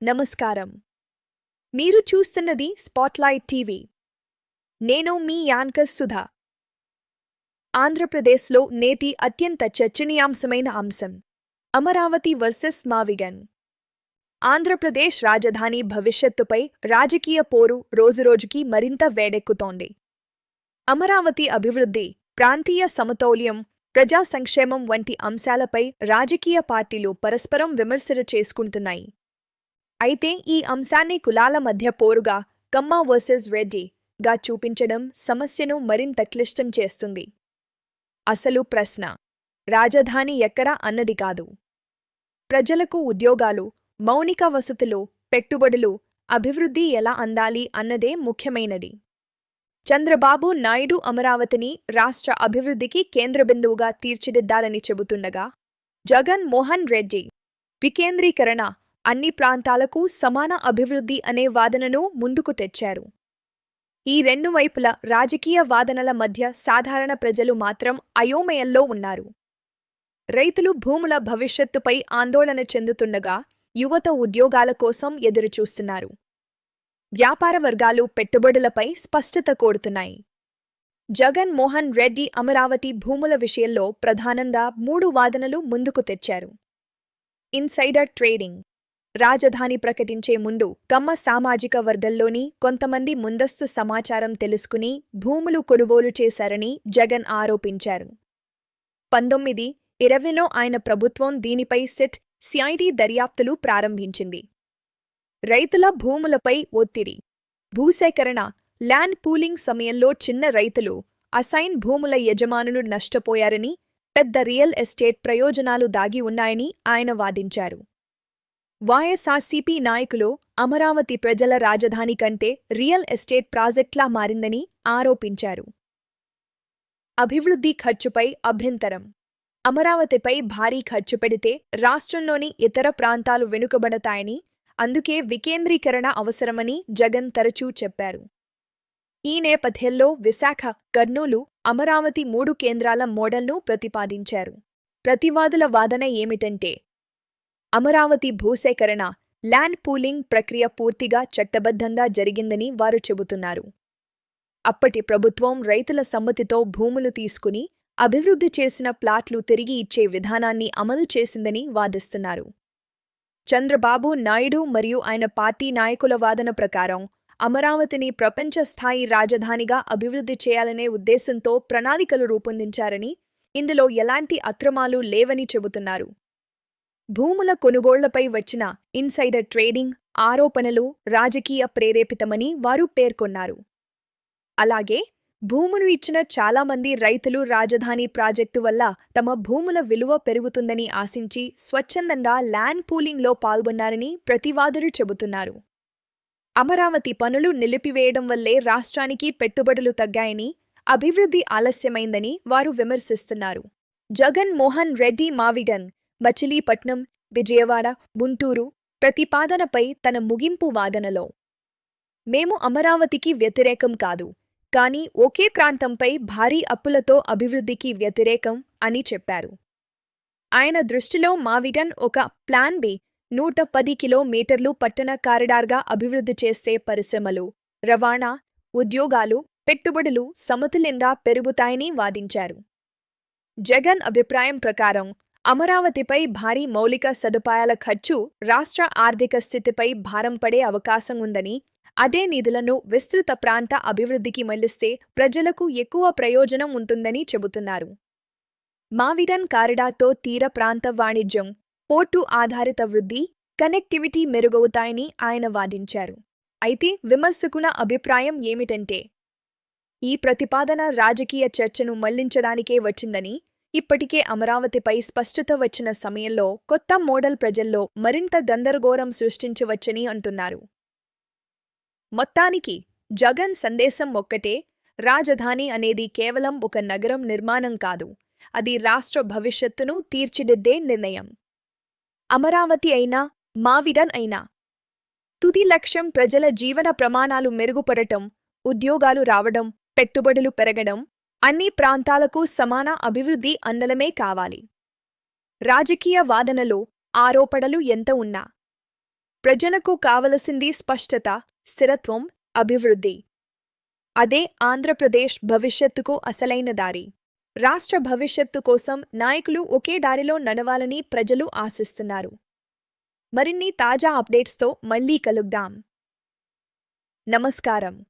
నమస్కారం. మీరు చూస్తున్నది స్పాట్లైట్ టీవీ. నేను మీ యాంకర్ సుధా. ఆంధ్రప్రదేశ్లో నేటి అత్యంత చర్చనీయాంశమైన అంశం అమరావతి వర్సెస్ మావిగన్. ఆంధ్రప్రదేశ్ రాజధాని భవిష్యత్తుపై రాజకీయ పోరు రోజురోజుకి మరింత వేడెక్కుతోంది. అమరావతి అభివృద్ధి, ప్రాంతీయ సమతౌల్యం, ప్రజా సంక్షేమం వంటి అంశాలపై రాజకీయ పార్టీలు పరస్పరం విమర్శలు చేసుకుంటున్నాయి. అయితే ఈ అంశాన్ని కులాల మధ్య పోరుగా, కమ్మ వర్సెస్ రెడ్డిగా చూపించడం సమస్యను మరింత క్లిష్టం చేస్తుంది. అసలు ప్రశ్న రాజధాని ఎక్కడ అన్నది కాదు. ప్రజలకు ఉద్యోగాలు, మౌలిక వసతులు, పెట్టుబడులు, అభివృద్ధి ఎలా అందాలి అన్నదే ముఖ్యమైనది. చంద్రబాబు నాయుడు అమరావతిని రాష్ట్ర అభివృద్ధికి కేంద్రబిందువుగా తీర్చిదిద్దాలని చెబుతుండగా, జగన్ మోహన్ రెడ్డి వికేంద్రీకరణ, అన్ని ప్రాంతాలకు సమాన అభివృద్ధి అనే వాదనను ముందుకు తెచ్చారు. ఈ రెండు వైపుల రాజకీయ వాదనల మధ్య సాధారణ ప్రజలు మాత్రం అయోమయంలో ఉన్నారు. రైతులు భూముల భవిష్యత్తుపై ఆందోళన చెందుతుండగా, యువత ఉద్యోగాల కోసం ఎదురుచూస్తున్నారు. వ్యాపార వర్గాలు పెట్టుబడులపై స్పష్టత కోరుతున్నాయి. జగన్ మోహన్ రెడ్డి అమరావతి భూముల విషయంలో ప్రధానంగా 3 వాదనలు ముందుకు తెచ్చారు. Insider trading. రాజధాని ప్రకటించే ముందు కమ్మ సామాజిక వర్గంలోని కొంతమంది ముందస్తు సమాచారం తెలుసుకుని భూములు కొనుగోలు చేశారని జగన్ ఆరోపించారు. 1920లో ఆయన ప్రభుత్వం దీనిపై సిఐడి దర్యాప్తులు ప్రారంభించింది. రైతుల భూములపై ఒత్తిడి. భూసేకరణ, ల్యాండ్ పూలింగ్ సమయంలో చిన్న రైతులు, అసైన్ భూముల యజమానులు నష్టపోయారని, పెద్ద రియల్ ఎస్టేట్ ప్రయోజనాలు దాగి ఉన్నాయని ఆయన వాదించారు. వైఎస్ఆర్సీపీ నాయకులు అమరావతి ప్రజల రాజధాని కంటే రియల్ ఎస్టేట్ ప్రాజెక్ట్లా మారిందని ఆరోపించారు. అభివృద్ధి ఖర్చుపై అభ్యంతరం. అమరావతిపై భారీ ఖర్చు పెడితే రాష్ట్రంలోని ఇతర ప్రాంతాలు వెనుకబడతాయని, అందుకే వికేంద్రీకరణ అవసరమని జగన్ తరచూ చెప్పారు. ఈ నేపథ్యంలో విశాఖ, కర్నూలు, అమరావతి 3 కేంద్రాల మోడల్ను ప్రతిపాదించారు. ప్రతివాదుల వాదన ఏమిటంటే, అమరావతి భూసేకరణ, ల్యాండ్ పూలింగ్ ప్రక్రియ పూర్తిగా చట్టబద్ధంగా జరిగిందని వారు చెబుతున్నారు. అప్పటి ప్రభుత్వం రైతుల సమ్మతితో భూములు తీసుకుని అభివృద్ధి చేసిన ప్లాట్లు తిరిగి ఇచ్చే విధానాన్ని అమలు చేసిందని వాదిస్తున్నారు. చంద్రబాబు నాయుడు మరియు ఆయన పార్టీ నాయకుల వాదన ప్రకారం అమరావతిని ప్రపంచ స్థాయి రాజధానిగా అభివృద్ధి చేయాలనే ఉద్దేశంతో ప్రణాళికలు రూపొందించారని, ఇందులో ఎలాంటి అక్రమాలు లేవని చెబుతున్నారు. భూముల కొనుగోళ్లపై వచ్చిన ఇన్సైడర్ ట్రేడింగ్ ఆరోపణలు రాజకీయ ప్రేరేపితమని వారు పేర్కొన్నారు. అలాగే భూములు ఇచ్చిన చాలామంది రైతులు రాజధాని ప్రాజెక్టు వల్ల తమ భూముల విలువ పెరుగుతుందని ఆశించి స్వచ్ఛందంగా ల్యాండ్ పూలింగ్లో పాల్గొన్నారని ప్రతివాదులు చెబుతున్నారు. అమరావతి పనులు నిలిపివేయడం వల్లే రాష్ట్రానికి పెట్టుబడులు తగ్గాయని, అభివృద్ధి ఆలస్యమైందని వారు విమర్శిస్తున్నారు. జగన్ మోహన్ రెడ్డి మావిగన్, మచిలీపట్నం, విజయవాడ, గుంటూరు ప్రతిపాదనపై తన ముగింపు వాదనలో, మేము అమరావతికి వ్యతిరేకం కాదు, కానీ ఒకే ప్రాంతంపై భారీ అప్పులతో అభివృద్ధికి వ్యతిరేకం అని చెప్పారు. ఆయన దృష్టిలో మావిగన్ ఒక ప్లాన్ బి, 110 కిలోమీటర్లు పట్టణ కారిడార్గా అభివృద్ధి చేసే పరిశ్రమలు, రవాణా, ఉద్యోగాలు, పెట్టుబడులు సమతుల్యంగా పెరుగుతాయని వాదించారు. జగన్ అభిప్రాయం ప్రకారం అమరావతిపై భారీ మౌలిక సదుపాయాల ఖర్చు రాష్ట్ర ఆర్థిక స్థితిపై భారం పడే అవకాశం ఉందని, అదే నిధులను విస్తృత ప్రాంత అభివృద్ధికి మళ్లిస్తే ప్రజలకు ఎక్కువ ప్రయోజనం ఉంటుందని చెబుతున్నారు. మావిగన్ కారిడార్తో తీర ప్రాంత వాణిజ్యం, పోర్టు ఆధారిత వృద్ధి, కనెక్టివిటీ మెరుగవుతాయని ఆయన వాదించారు. అయితే విమర్శకుల అభిప్రాయం ఏమిటంటే, ఈ ప్రతిపాదన రాజకీయ చర్చను మళ్లించడానికే వచ్చిందని, ఇప్పటికే అమరావతిపై స్పష్టత వచ్చిన సమయంలో కొత్త మోడల్ ప్రజల్లో మరింత గందరగోళం సృష్టించవచ్చని అంటున్నారు. మొత్తానికి జగన్ సందేశం ఒక్కటే, రాజధాని అనేది కేవలం ఒక నగరం నిర్మాణం కాదు, అది రాష్ట్ర భవిష్యత్తును తీర్చిదిద్దే నిర్ణయం. అమరావతి అయినా, మావిగన్ అయినా తుది లక్ష్యం ప్రజల జీవన ప్రమాణాలు మెరుగుపడటం, ఉద్యోగాలు రావడం, పెట్టుబడులు పెరగడం, అన్ని ప్రాంతాలకు సమాన అభివృద్ధి అందడమే కావాలి. రాజకీయ వాదనలో ఆరోపణలు ఎంత ఉన్నా ప్రజలకు కావలసింది స్పష్టత, స్థిరత్వం, అభివృద్ధి. అదే ఆంధ్రప్రదేశ్ భవిష్యత్తుకు అసలైన దారి. రాష్ట్ర భవిష్యత్తు కోసం నాయకులు ఒకే దారిలో నడవాలని ప్రజలు ఆశిస్తున్నారు. మరిన్ని తాజా అప్డేట్స్తో మళ్ళీ కలుద్దాం. నమస్కారం.